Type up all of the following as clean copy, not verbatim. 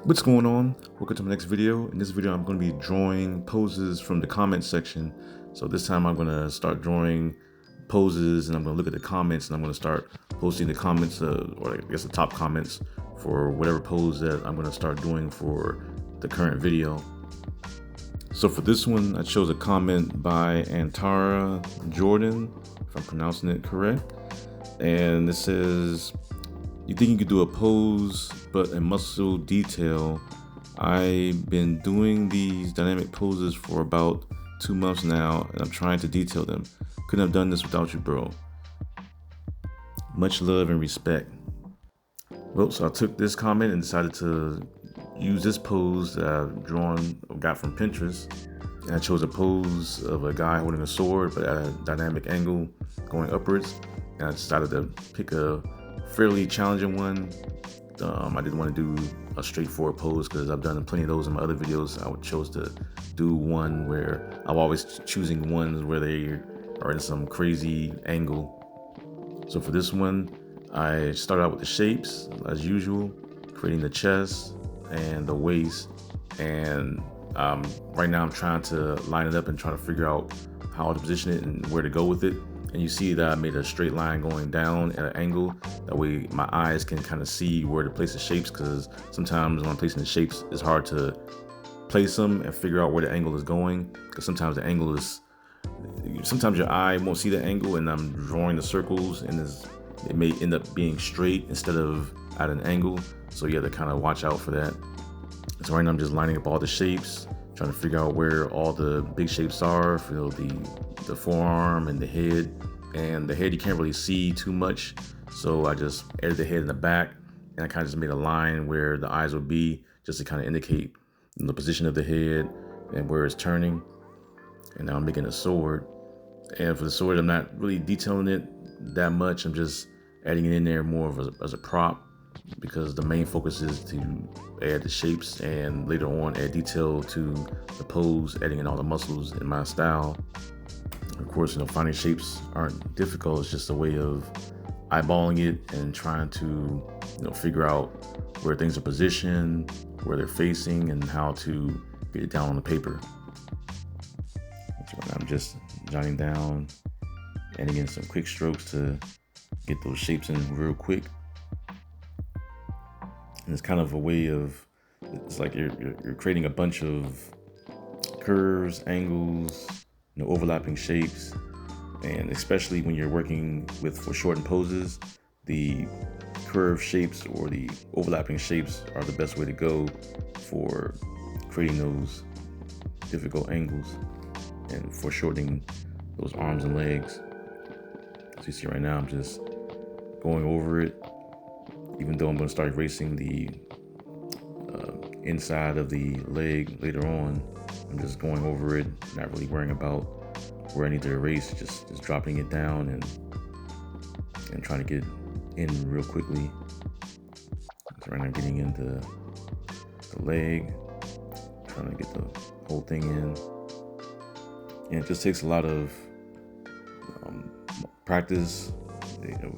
What's going on? Welcome to my next video. In this video, I'm going to be drawing poses from the comment section. So this time I'm going to start drawing poses and I'm going to look at the comments and I'm going to start posting the comments, or I guess the top comments for whatever pose that I'm going to start doing for the current video. So for this one, I chose a comment by Antara Jordan, if I'm pronouncing it correct. And it says, "You think you could do a pose, but a muscle detail? I've been doing these dynamic poses for about 2 months now, and I'm trying to detail them. Couldn't have done this without you, bro. Much love and respect." Well, so I took this comment and decided to use this pose that I've got from Pinterest. And I chose a pose of a guy holding a sword, but at a dynamic angle going upwards. And I decided to pick a fairly challenging one. I didn't want to do a straightforward pose because I've done plenty of those in my other videos. I chose to do one where I'm always choosing ones where they are in some crazy angle. So for this one, I started out with the shapes as usual, creating the chest and the waist. And right now I'm trying to line it up and try to figure out how to position it and where to go with it. And you see that I made a straight line going down at an angle. That way my eyes can kind of see where to place the shapes, because sometimes when I'm placing the shapes, it's hard to place them and figure out where the angle is going. Because sometimes the angle is, sometimes your eye won't see the angle and I'm drawing the circles and it may end up being straight instead of at an angle. So you have to kind of watch out for that. So right now I'm just lining up all the shapes, trying to figure out where all the big shapes are for the forearm and the head. And the head you can't really see too much, so I just added the head in the back, and I kind of just made a line where the eyes would be, just to kind of indicate the position of the head and where it's turning. And now I'm making a sword, and for the sword I'm not really detailing it that much. I'm just adding it in there more of as a prop, because the main focus is to add the shapes and later on add detail to the pose, adding in all the muscles in my style. Of course, finding shapes aren't difficult. It's just a way of eyeballing it and trying to, figure out where things are positioned, where they're facing, and how to get it down on the paper. So I'm just jotting down, adding in some quick strokes to get those shapes in real quick. And it's kind of a way of, it's like you're creating a bunch of curves, angles, overlapping shapes. And especially when you're working with foreshortened poses, the curved shapes or the overlapping shapes are the best way to go for creating those difficult angles and foreshortening those arms and legs. As you see right now, I'm just going over it, even though I'm going to start erasing the inside of the leg later on. I'm just going over it, not really worrying about where I need to erase, just dropping it down and trying to get in real quickly. So right now I'm getting into the leg, trying to get the whole thing in. And it just takes a lot of practice. You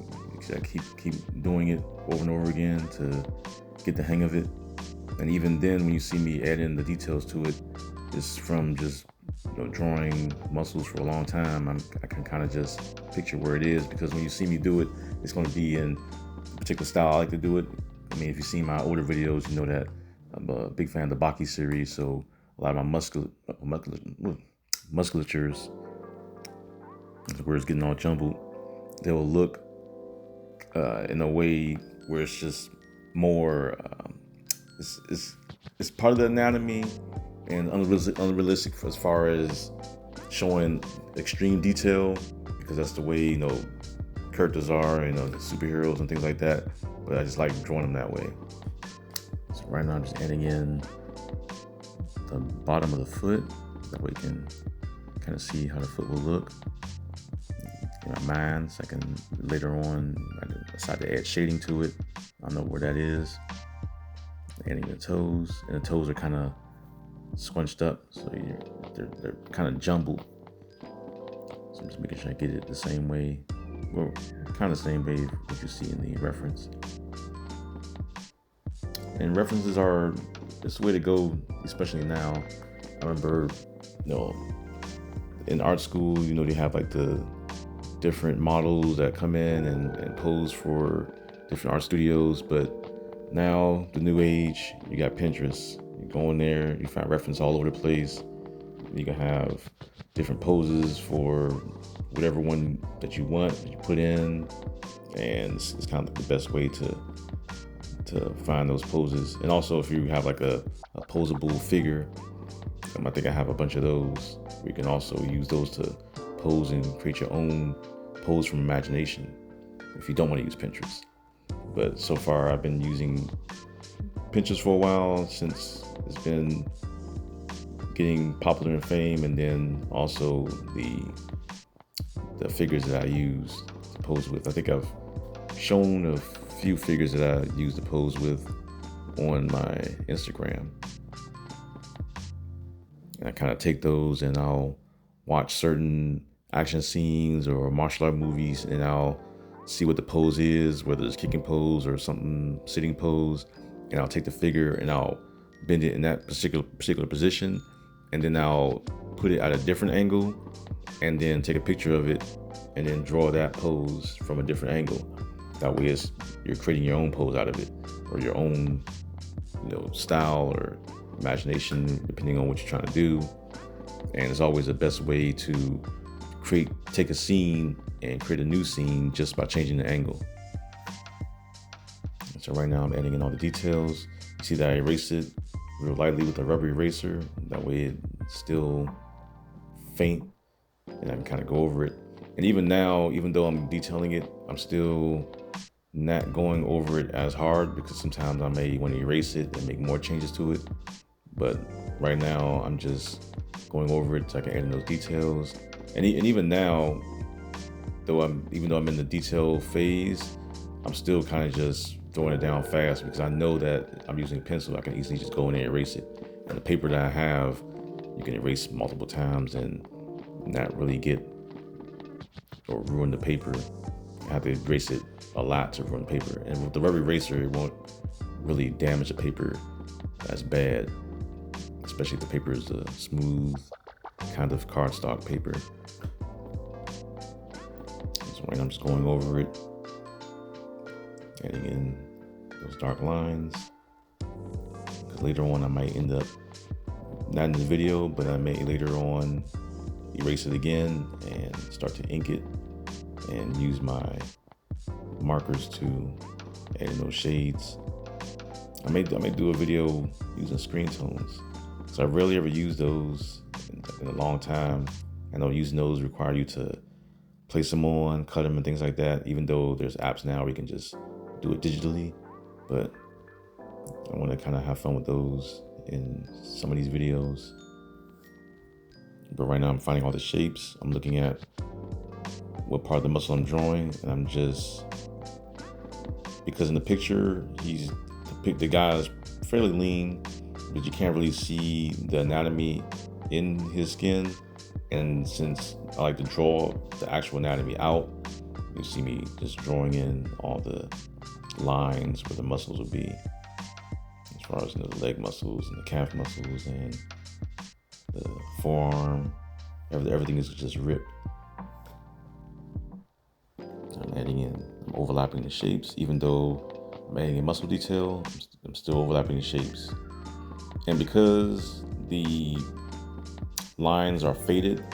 gotta keep doing it over and over again to get the hang of it. And even then, when you see me add in the details to it, it's from just drawing muscles for a long time. I can kind of just picture where it is, because when you see me do it, it's going to be in a particular style I like to do it. I mean, if you've seen my older videos, you know that I'm a big fan of the Baki series, so a lot of my musculatures, where it's getting all jumbled, they will look in a way where it's just more, it's part of the anatomy and unrealistic as far as showing extreme detail, because that's the way characters are, the superheroes and things like that. But I just like drawing them that way. So right now I'm just adding in the bottom of the foot, that way you can kind of see how the foot will look in my mind. So I can later on I decide to add shading to it. I know where that is. Adding the toes, and the toes are kind of scrunched up, so they're kind of jumbled. So I'm just making sure I get it the same way, well, kind of the same way what you see in the reference. And references are, it's the way to go, especially now. I remember, in art school, they have like the different models that come in and pose for different art studios. But now, the new age, you got Pinterest. You go in there, you find reference all over the place. You can have different poses for whatever one that you want, that you put in. And it's kind of like the best way to find those poses. And also, if you have like a posable figure, I think I have a bunch of those. You can also use those to pose and create your own pose from imagination if you don't want to use Pinterest. But so far, I've been using Pinterest for a while, since it's been getting popular in fame, and then also the figures that I use to pose with. I think I've shown a few figures that I use to pose with on my Instagram. And I kind of take those and I'll watch certain action scenes or martial art movies, and I'll see what the pose is, whether it's kicking pose or something sitting pose, and I'll take the figure and I'll bend it in that particular position, and then I'll put it at a different angle, and then take a picture of it, and then draw that pose from a different angle. That way, you're creating your own pose out of it, or your own, style or imagination, depending on what you're trying to do. And it's always the best way to take a scene and create a new scene just by changing the angle. And so right now I'm adding in all the details. You see that I erase it real lightly with a rubber eraser. That way it's still faint and I can kind of go over it. And even now, even though I'm detailing it, I'm still not going over it as hard, because sometimes I may want to erase it and make more changes to it. But right now I'm just going over it so I can add in those details. And even now, even though I'm in the detail phase, I'm still kind of just throwing it down fast, because I know that I'm using a pencil. I can easily just go in there and erase it. And the paper that I have, you can erase multiple times and not really get or ruin the paper. I have to erase it a lot to ruin the paper. And with the rubber eraser, it won't really damage the paper as bad, especially if the paper is a smooth kind of cardstock paper. So right now I'm just going over it, adding in those dark lines, because later on I might end up, not in the video, but I may later on erase it again and start to ink it and use my markers to add in those shades. I may do a video using screen tones. So I rarely ever use those in a long time. I know using those require you to place them on, cut them and things like that, even though there's apps now where you can just do it digitally. But I want to kind of have fun with those in some of these videos. But right now I'm finding all the shapes. I'm looking at what part of the muscle I'm drawing, and I'm just, because in the picture, the guy is fairly lean, but you can't really see the anatomy in his skin. And since I like to draw the actual anatomy out, you see me just drawing in all the lines where the muscles would be, as far as the leg muscles and the calf muscles and the forearm. Everything is just ripped. I'm overlapping the shapes. Even though I'm adding a muscle detail, I'm still overlapping the shapes. And because the lines are faded,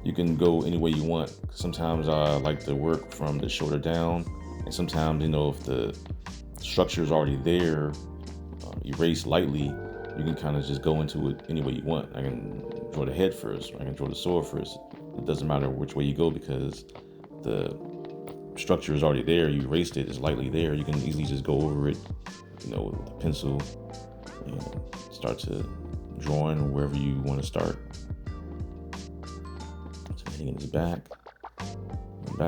you can go any way you want. Sometimes I like to work from the shoulder down, and sometimes, if the structure is already there, erased lightly, you can kind of just go into it any way you want. I can draw the head first, or I can draw the sword first. It doesn't matter which way you go, because the structure is already there. You erased it, it's lightly there. You can easily just go over it, with a pencil, and start to drawing wherever you want to start. So hitting his back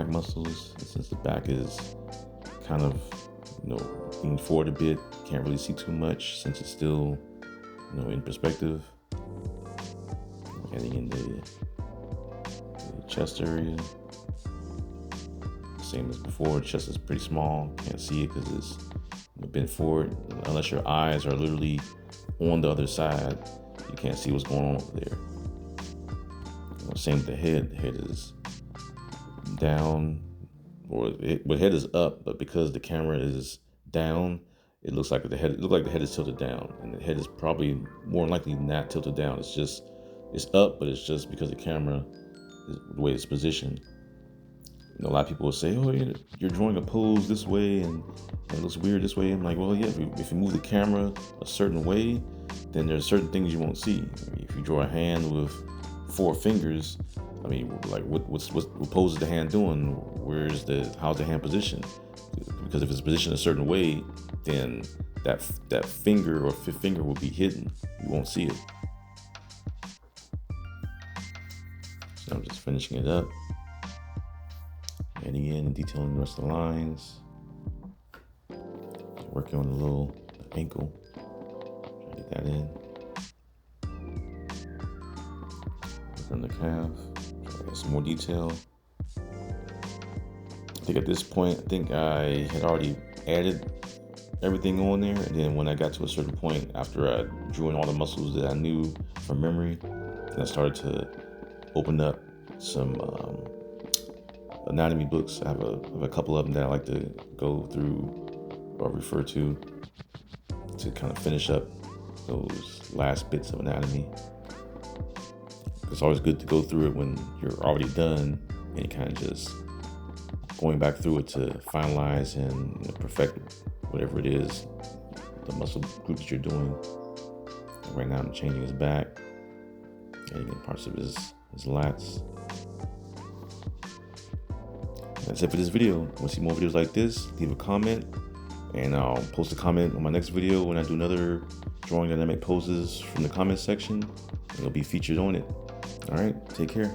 muscles. And since the back is kind of, leaning forward a bit, can't really see too much since it's still, in perspective. Getting in the chest area. Same as before, chest is pretty small. Can't see it because it's bend forward. Unless your eyes are literally on the other side, you can't see what's going on over there. Same with the head. The head is down, or the head is up, but because the camera is down, it looks like the head is tilted down, and the head is probably more likely not tilted down. It's up, but it's just because the camera is the way it's positioned. A lot of people will say, "Oh, you're drawing a pose this way, and it looks weird this way." I'm like, "Well, yeah. If you move the camera a certain way, then there's certain things you won't see. If you draw a hand with 4 fingers, like what pose is the hand doing? How's the hand positioned? Because if it's positioned a certain way, then that finger or fifth finger will be hidden. You won't see it." So I'm just finishing it up, adding in and detailing the rest of the lines, working on the little ankle, try to get that in. Work on the calf, try to add some more detail. I think at this point, I had already added everything on there, and then when I got to a certain point, after I drew in all the muscles that I knew from memory, then I started to open up some anatomy books. I have a couple of them that I like to go through or refer to kind of finish up those last bits of anatomy. It's always good to go through it when you're already done, and you kind of just going back through it to finalize and perfect whatever it is, the muscle group that you're doing. Right now I'm changing his back, adding in parts of his lats. That's it for this video. Want to see more videos like this? Leave a comment, and I'll post a comment on my next video when I do another drawing dynamic poses from the comment section. It'll be featured on it. All right, take care.